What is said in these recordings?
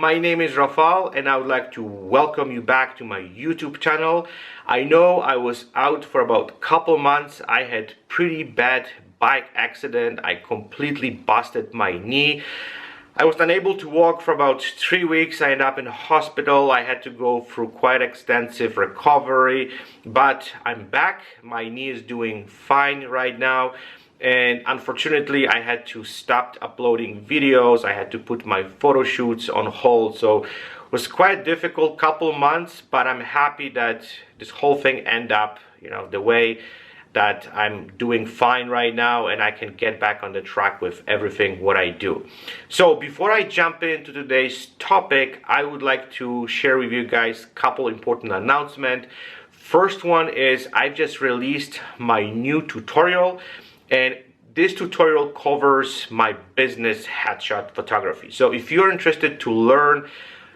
my name is Rafal and I would like to welcome you back to my YouTube channel. I know I was out for about a couple months. I had pretty bad bike accident. I completely busted my knee. I was unable to walk for about 3 weeks. I ended up in hospital. I had to go through quite extensive recovery, but I'm back. My knee is doing fine right now. And unfortunately, I had to stop uploading videos. I had to put my photo shoots on hold. So it was quite a difficult couple months, but I'm happy that this whole thing ended up, the way that I'm doing fine right now and I can get back on the track with everything what I do. So before I jump into today's topic, I would like to share with you guys a couple important announcements. First one is I've just released my new tutorial. And this tutorial covers my business headshot photography. So if you're interested to learn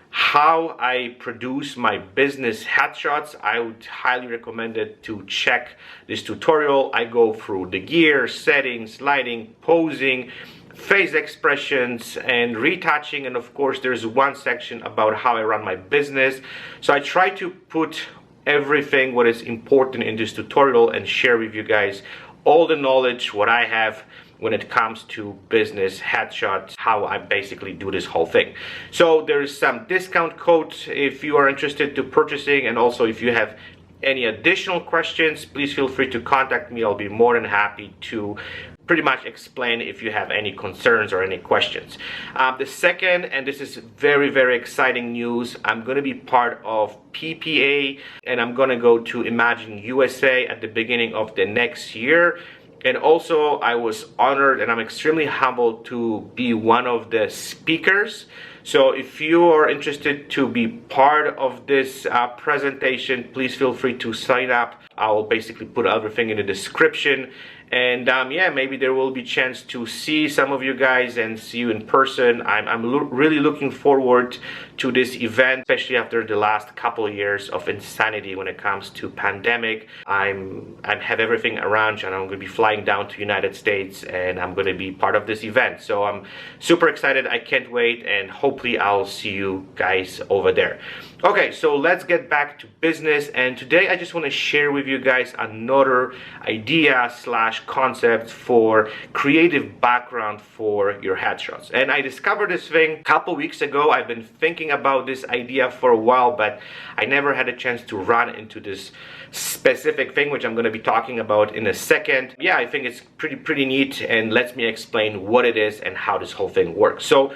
how I produce my business headshots, I would highly recommend it to check this tutorial. I go through the gear, settings, lighting, posing, face expressions, and retouching. And of course, there's one section about how I run my business. So I try to put everything what is important in this tutorial and share with you guys all the knowledge what I have when it comes to business headshots, how I basically do this whole thing. So there's some discount code if you are interested to purchasing, and also if you have any additional questions, please feel free to contact me. I'll be more than happy to pretty much explain if you have any concerns or any questions. The second, and this is very, very exciting news, I'm going to be part of PPA and I'm going to go to ImagingUSA at the beginning of the next year. And also I was honored and I'm extremely humbled to be one of the speakers. So if you are interested to be part of this presentation, please feel free to sign up. I'll basically put everything in the description. And yeah, maybe there will be a chance to see some of you guys and see you in person. I'm really looking forward to this event, especially after the last couple of years of insanity when it comes to pandemic. I have everything arranged and I'm going to be flying down to United States and I'm going to be part of this event. So I'm super excited. I can't wait and hopefully I'll see you guys over there. Okay, so let's get back to business, and today I just want to share with you guys another idea / concept for creative background for your headshots. And I discovered this thing a couple weeks ago. I've been thinking about this idea for a while, but I never had a chance to run into this specific thing, which I'm going to be talking about in a second. Yeah, I think it's pretty neat, and let me explain what it is and how this whole thing works. So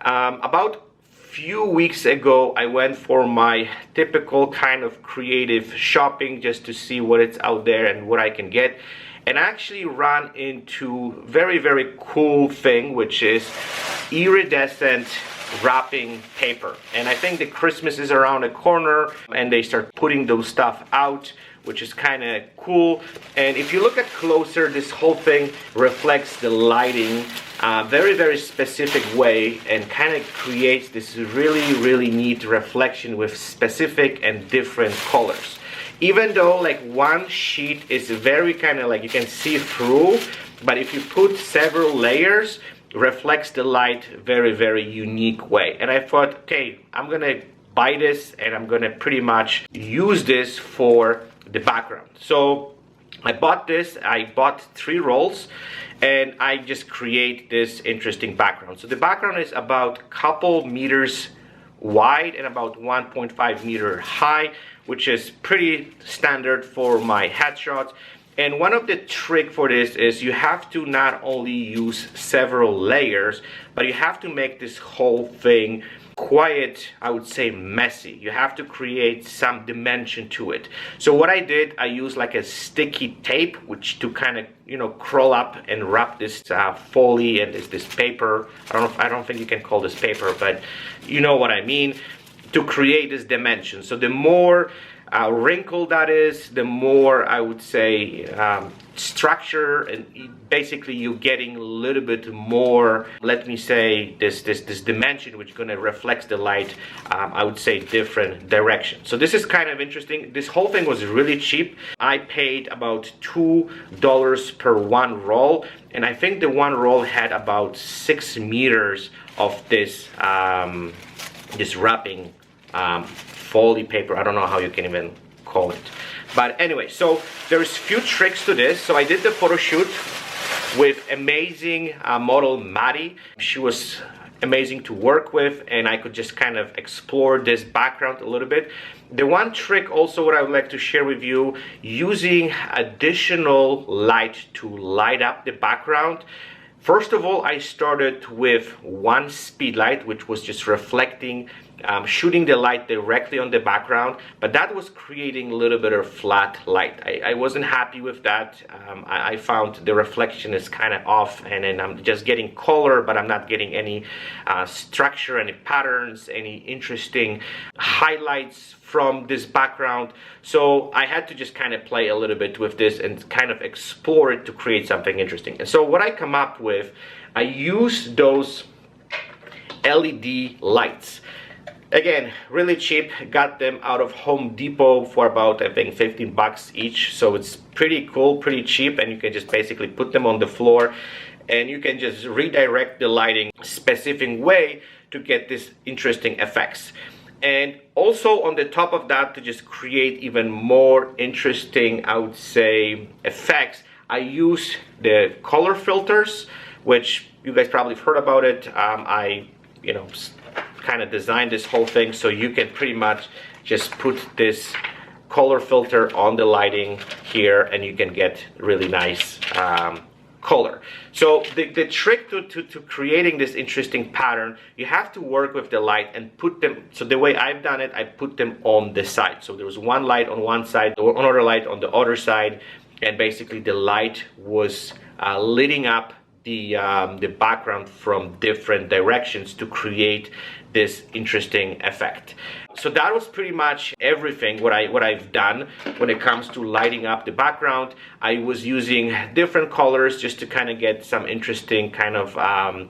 about few weeks ago, I went for my typical kind of creative shopping just to see what it's out there and what I can get, and I actually ran into very cool thing, which is iridescent wrapping paper. And I think the Christmas is around the corner and they start putting those stuff out, which is kind of cool. And if you look at closer, this whole thing reflects the lighting very specific way and kind of creates this really neat reflection with specific and different colors. Even though like one sheet is very kind of like you can see through, but if you put several layers, reflects the light very unique way. And I thought, okay, I'm gonna buy this and I'm gonna pretty much use this for the background. So I bought this, I bought 3 rolls, and I just create this interesting background. So the background is about a couple meters wide and about 1.5 meter high, which is pretty standard for my headshots. And one of the trick for this is you have to not only use several layers, but you have to make this whole thing quite, I would say, messy. You have to create some dimension to it. So what I did, I used like a sticky tape, which to kind of, curl up and wrap this foley and this paper. I don't think you can call this paper, but you know what I mean, to create this dimension. So the more wrinkled that is, the more I would say structure, and basically you're getting a little bit more, let me say, this dimension which gonna reflect the light, I would say different direction. So this is kind of interesting. This whole thing was really cheap. I paid about $2 per one roll, and I think the one roll had about 6 meters of this this wrapping foley paper. I don't know how you can even call it. But anyway, so there's few tricks to this. So I did the photo shoot with amazing model Maddie. She was amazing to work with, and I could just kind of explore this background a little bit. The one trick also what I would like to share with you, using additional light to light up the background. First of all, I started with one Speedlight, which was just reflecting, shooting the light directly on the background, but that was creating a little bit of flat light. I wasn't happy with that. I found the reflection is kind of off, and then I'm just getting color, but I'm not getting any structure, any patterns, any interesting highlights from this background. So I had to just kind of play a little bit with this and kind of explore it to create something interesting. And so what I come up with, I use those LED lights. Again, really cheap, got them out of Home Depot for about, I think, 15 bucks each. So it's pretty cool, pretty cheap, and you can just basically put them on the floor and you can just redirect the lighting specific way to get this interesting effects. And also on the top of that, to just create even more interesting, I would say, effects, I use the color filters, which you guys probably have heard about it. I, kind of designed this whole thing so you can pretty much just put this color filter on the lighting here and you can get really nice color. So the trick to creating this interesting pattern, you have to work with the light and put them, so the way I've done it, I put them on the side. So there was one light on one side, another light on the other side, and basically the light was lighting up the background from different directions to create this interesting effect. So that was pretty much everything what I've done when it comes to lighting up the background. I was using different colors just to kind of get some interesting kind of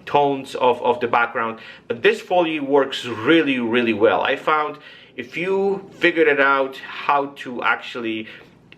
tones of the background. But this foley works really, really well. I found if you figured it out how to actually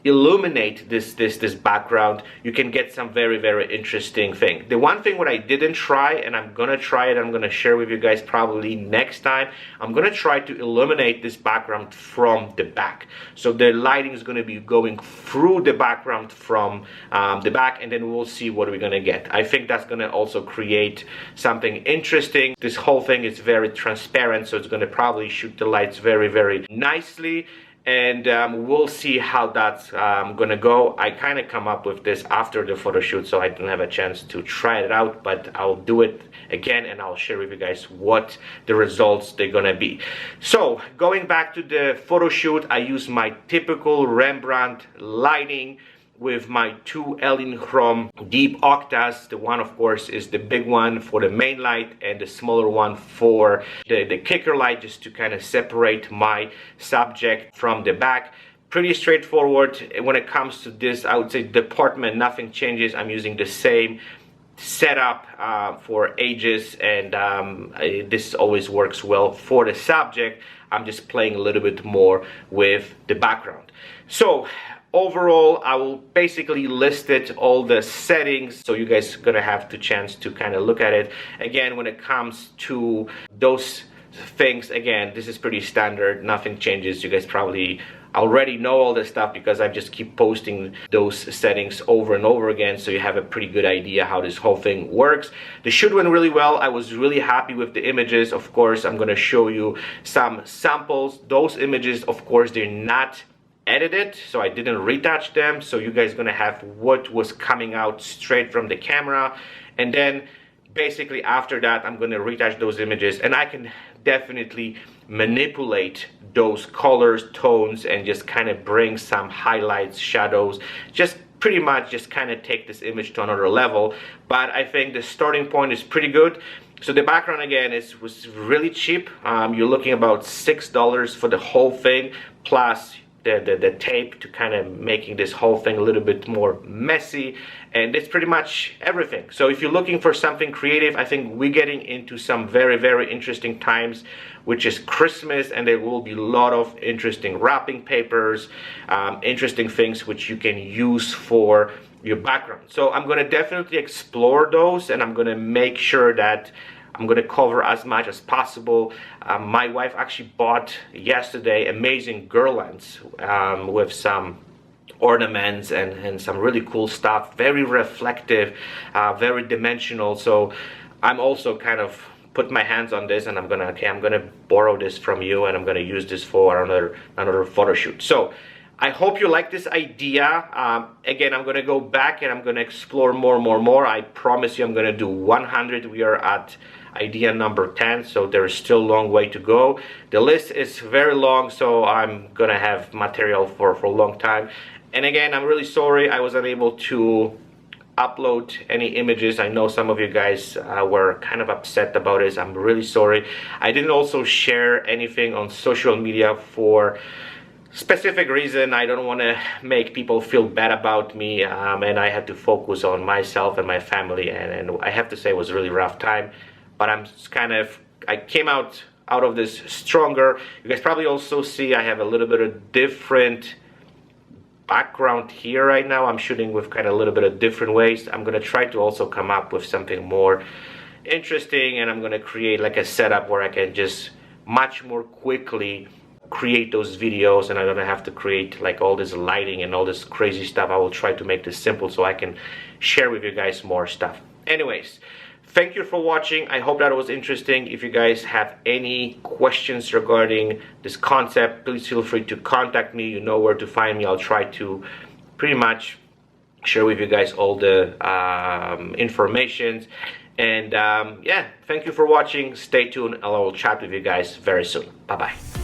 illuminate this background, you can get some very, very interesting thing. The one thing what I didn't try, and I'm gonna try it, I'm gonna share with you guys probably next time, I'm gonna try to illuminate this background from the back. So the lighting is gonna be going through the background from the back, and then we'll see what we're gonna get. I think that's gonna also create something interesting. This whole thing is very transparent, so it's gonna probably shoot the lights very, very nicely. And we'll see how that's gonna go. I kind of come up with this after the photo shoot, so I didn't have a chance to try it out, but I'll do it again and I'll share with you guys what the results they're gonna be. So going back to the photo shoot, I use my typical Rembrandt lighting with my two Elinchrom deep Octas. The one, of course, is the big one for the main light and the smaller one for the kicker light, just to kind of separate my subject from the back. Pretty straightforward. When it comes to this, I would say department, nothing changes. I'm using the same setup for ages, and this always works well for the subject. I'm just playing a little bit more with the background. So overall, I will basically list it, all the settings, so you guys are gonna have the chance to kind of look at it. Again, when it comes to those things, again, this is pretty standard, nothing changes. You guys probably already know all this stuff because I just keep posting those settings over and over again, so you have a pretty good idea how this whole thing works. The shoot went really well. I was really happy with the images. Of course, I'm gonna show you some samples. Those images, of course, they're not edited, so I didn't retouch them, so you guys gonna have what was coming out straight from the camera. And then basically after that, I'm gonna retouch those images, and I can definitely manipulate those colors, tones, and just kind of bring some highlights, shadows, just pretty much just kind of take this image to another level. But I think the starting point is pretty good. So the background, again, was really cheap. You're looking about $6 for the whole thing, plus the tape to kind of making this whole thing a little bit more messy, and it's pretty much everything. So if you're looking for something creative, I think we're getting into some very, very interesting times, which is Christmas, and there will be a lot of interesting wrapping papers, interesting things which you can use for your background. So I'm going to definitely explore those, and I'm going to make sure that I'm gonna cover as much as possible. My wife actually bought yesterday amazing garlands with some ornaments and some really cool stuff, very reflective, very dimensional. So I'm also kind of put my hands on this, and I'm gonna borrow this from you, and I'm gonna use this for another photo shoot. So I hope you like this idea. Again, I'm gonna go back and I'm gonna explore more. I promise you I'm gonna do 100. We are at idea number 10, so there's still a long way to go. The list is very long, so I'm gonna have material for a long time. And again, I'm really sorry I was unable to upload any images. I know some of you guys were kind of upset about this. I'm really sorry. I didn't also share anything on social media for specific reason. I don't want to make people feel bad about me, and I had to focus on myself and my family, and I have to say it was a really rough time, but I came out of this stronger. You guys probably also see I have a little bit of different background here right now. I'm shooting with kind of a little bit of different ways. I'm gonna try to also come up with something more interesting, and I'm gonna create like a setup where I can just much more quickly create those videos, and I don't have to create like all this lighting and all this crazy stuff. I will try to make this simple so I can share with you guys more stuff. Anyways, thank you for watching. I hope that was interesting. If you guys have any questions regarding this concept, please feel free to contact me. You know where to find me. I'll try to pretty much share with you guys all the information. And yeah, thank you for watching. Stay tuned. I will chat with you guys very soon. Bye bye.